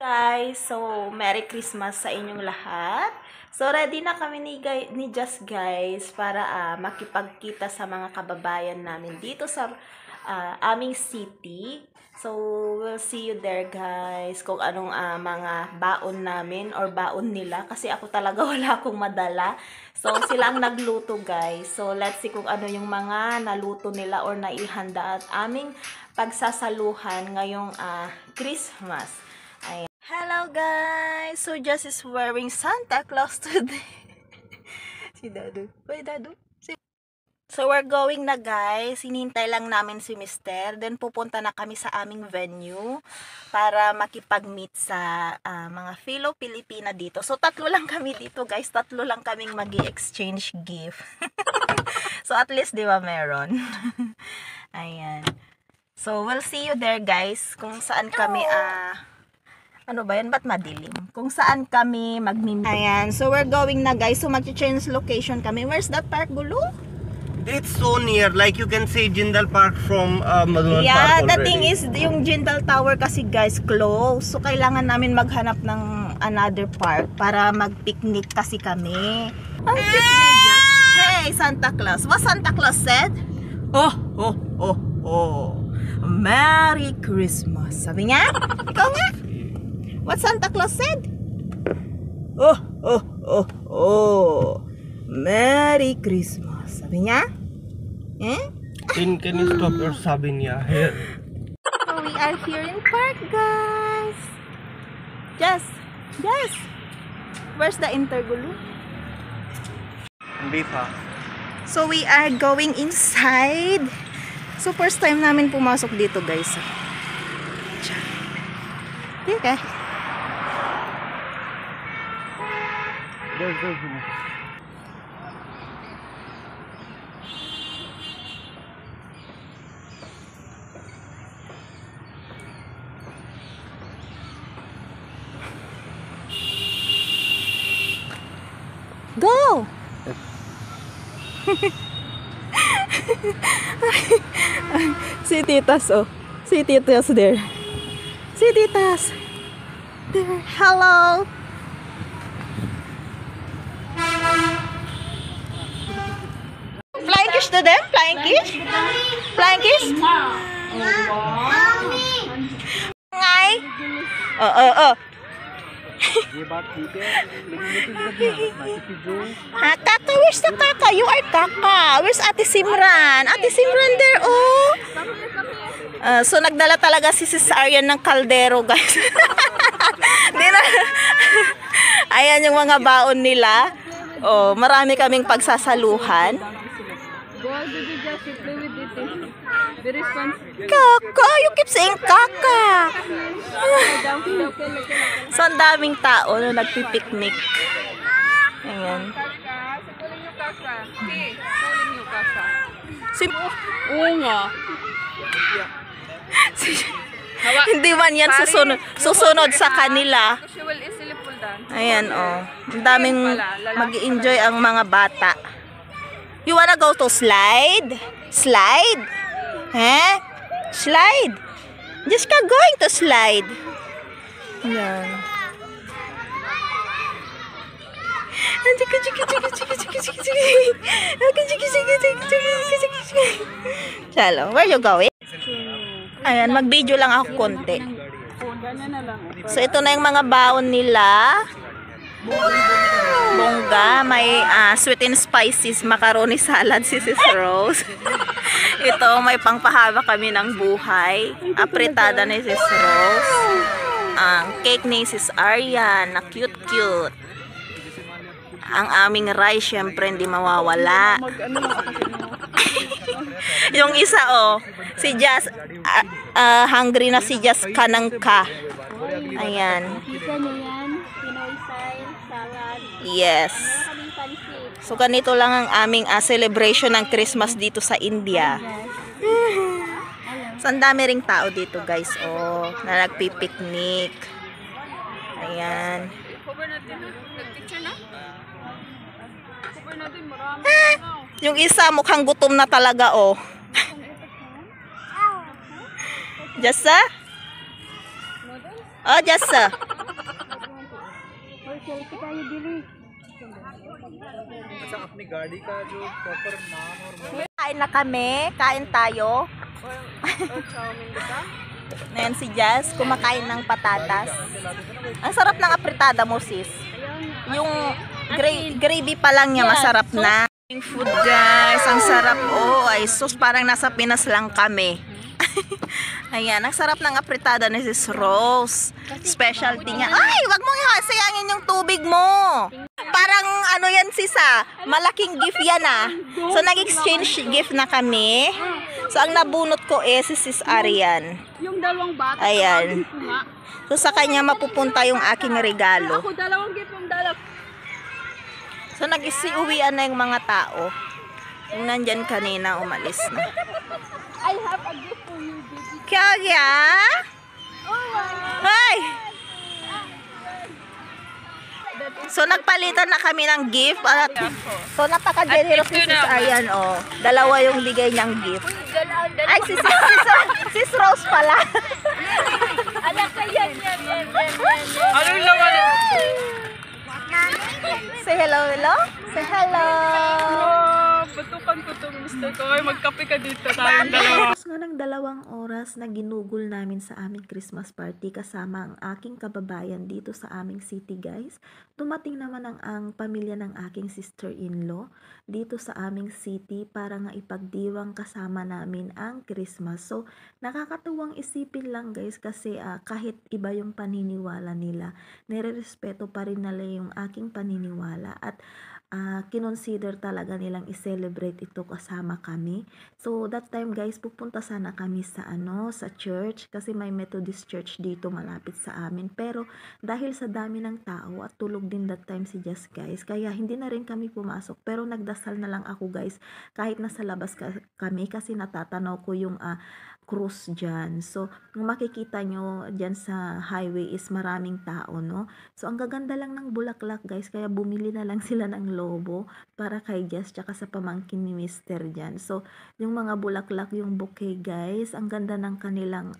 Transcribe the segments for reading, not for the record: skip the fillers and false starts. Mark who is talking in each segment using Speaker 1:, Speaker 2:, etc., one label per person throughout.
Speaker 1: Guys, so Merry Christmas sa inyong lahat. So ready na kami ni Just guys para makipagkita sa mga kababayan namin dito sa aming city. So we'll see you there guys kung anong mga baon namin or baon nila kasi ako talaga wala akong madala. So sila ang nagluto guys. So let's see kung ano yung mga naluto nila or naihanda at aming pagsasaluhan ngayong Christmas. Ayan. Hello guys! So Just is wearing Santa Claus today. Si Dadu. Wait, Dadu. So we're going na guys. Hinihintay lang namin si Mister. Then pupunta na kami sa aming venue para makipag-meet sa mga Filipina dito. So tatlo lang kami dito guys. Tatlo lang kaming magi-exchange gift. So at least di ba meron? Ayan. So we'll see you there guys. Kung saan kami ano ba yan? Ba't madilim? Kung saan kami magmimit. Ayan. So, we're going na guys. So, mag-change location kami. Where's that park, Gulu?
Speaker 2: It's so near. Like, you can say Jindal Park from Madhuban Park already.
Speaker 1: The thing is, yung Jindal Tower kasi guys, close. So, kailangan namin maghanap ng another park para mag-picnic kasi kami. Ang cute niya. Hey, Santa Claus. What Santa Claus said? Oh, oh, oh, oh. Merry Christmas. Sabi niya? Ikaw nga? What Santa Claus said? Oh, oh, oh, oh. Merry Christmas. Sabi niya? Eh?
Speaker 2: Can you stop your sabi niya here?
Speaker 1: So we are here in park, guys. Just. Where's the intergulu?
Speaker 2: Bifa.
Speaker 1: So we are going inside. So first time namin pumasok dito, guys. Okay. Go! Si Titas, oh. Si Titas there. Si Titas. There. Hello! Flying kiss to them? Flying kiss? Flying kiss? Ngay? Oh. Kaka, where's the Kaka? You are Kaka. Where's Ate Simran? Ate Simran there, oh. So, nagdala talaga si Cesarian ng kaldero, guys. Ayan yung mga baon nila. Oh, marami kaming pagsasaluhan. Kaka, you keep saying Kaka. So, ang daming tao na nagpipiknik. Ayan. Hindi man yan susunod sa kanila. Ayan, oh. Ang daming mag-enjoy ang mga bata. You wanna go to slide? Slide? Eh? Slide? Just ka going to slide. Ayan. Chalo, where you going? Ayan, mag-video lang ako konti. So, ito na yung mga baon nila. Bongga, may sweet and spices macaroni salad si Sis Rose. Ito, may pangpahaba kami ng buhay. Apritada ni Sis Rose. Ang cake ni Sis Arian, na cute. Ang aming rice, syempre hindi mawawala. Yung isa, oh, si Jazz, hungry na si Jazz kanangka. Ayan. Yes. So, ganito lang ang aming celebration ng Christmas dito sa India. So, ang dami ring tao dito, guys. Oh, na nagpipiknik. Ayan. Yung isa, mukhang gutom na talaga, oh. Jasa? Oh, Jasa.
Speaker 3: Selfie का ये दिली
Speaker 4: अच्छा अपनी गाड़ी का जो प्रॉपर नाम और model
Speaker 1: Kain na kami. Kain tayo. Ngayon si Jazz, kumakain ng patatas. Ang sarap ng apritada mo, sis. Yung gravy pa lang niya, masarap na. Food, guys. Ang sarap. Oh, ay sus, parang nasa Pinas lang kami. Ayan, ang sarap ng apritada ni Sis Rose. Specialty niya. Ay, wag mong sayangin yung tubig mo. Parang ano yan, sis, malaking gift yan, So, nag-exchange gift na kami. So, ang nabunot ko si Sis Arian.
Speaker 3: yung dalawang bata.
Speaker 1: Ayan.
Speaker 3: Ko nga.
Speaker 1: So, sa kanya mapupunta yung aking regalo.
Speaker 3: Ako dalawang gift yung dalaw.
Speaker 1: So, nag-isiuwian na yung mga tao. Yung nandyan kanina, umalis na.
Speaker 3: I have a gift for you, baby.
Speaker 1: Kaya? Hi! So, nagpalitan na kami ng gift. So, napaka-generous ni Sis Arian, oh. Dalawa yung bigay niyang gift. Ay, Sis Rose pala.
Speaker 3: Anak ka yan.
Speaker 4: Anong laman?
Speaker 1: Say hello. Say hello.
Speaker 3: Batukan ko to, mister ko. Ay, magkape ka dito tayong dalawa.
Speaker 1: Tapos nga ng 2 oras na ginugol namin sa aming Christmas party kasama ang aking kababayan dito sa aming city, guys. Dumating naman ang pamilya ng aking sister-in-law dito sa aming city para nga ipagdiwang kasama namin ang Christmas. So, nakakatuwang isipin lang, guys, kasi kahit iba yung paniniwala nila, nire-respeto pa rin nila yung aking paniniwala at kinonsider talaga nilang i-celebrate ito kasama kami. So, that time, guys, pupunta sana kami sa church kasi may Methodist church dito malapit sa amin. Pero, dahil sa dami ng tao at tulog din that time si Jess, guys, kaya hindi na rin kami pumasok. Pero, nagdasal na lang ako, guys, kahit nasa labas kami kasi natatanaw ko yung cruise dyan. So, kung makikita nyo dyan sa highway is maraming tao, no? So, ang gaganda lang ng bulaklak, guys, kaya bumili na lang sila ng lobo para kay Jess tsaka sa pamangkin ni Mister dyan. So, yung mga bulaklak, yung bouquet, guys, ang ganda ng kanilang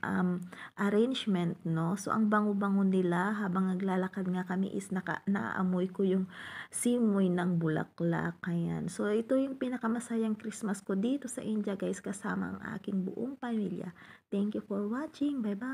Speaker 1: arrangement, no? So, ang bango-bango nila habang naglalakad nga kami is naaamoy ko yung simoy ng bulaklak. Ayan. So, ito yung pinakamasayang Christmas ko dito sa India, guys, kasama ang aking buong pamilya. Thank you for watching. Bye-bye.